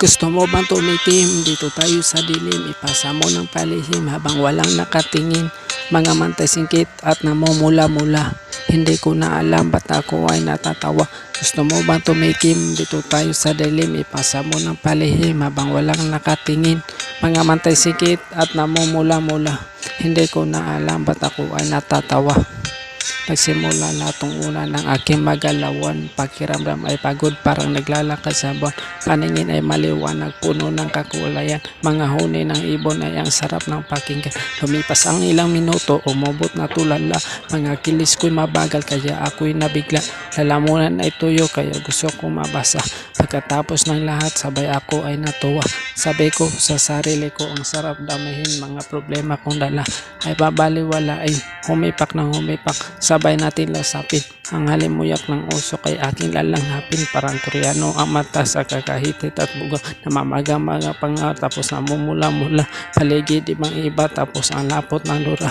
Gusto mo bang tumikim? Dito tayo sa dilim, ipasa mo ng palihim habang walang nakatingin. Mga mantay singkit at namumula-mula. Hindi ko na alam ba't ako ay natatawa. Gusto mo bang tumikim? Dito tayo sa dilim, ipasa mo ng palihim habang walang nakatingin. Mga mantay singkit at namumula-mula. Hindi ko na alam ba't ako ay natatawa. Nagsimula na itong una ng aking magalawan. Pakiramdam ay pagod, parang naglalakad sa buwan. Paningin ay maliwanag, puno ng kakulayan. Mga huni ng ibon ay ang sarap ng pakinggan. Lumipas ang ilang minuto, umubot na tulala. Mga kilis ko'y mabagal, kaya ako'y nabigla. Lalamunan ay tuyo, kaya gusto kong mabasa. Pagkatapos ng lahat, sabay ako ay natuwa. Sabi ko sa sarili ko, ang sarap damahin. Mga problema kong dala ay babaliwala, ay humipak ng humipak. Sabay natin lasapin. Ang halimuyak ng usok ay aking lalanghapin. Parang Koreano ang mata sa kakahitit at bugang. Namamaga-maga pa nga, tapos namumula-mula. Paligid ibang iba, tapos ang lapot ng lura.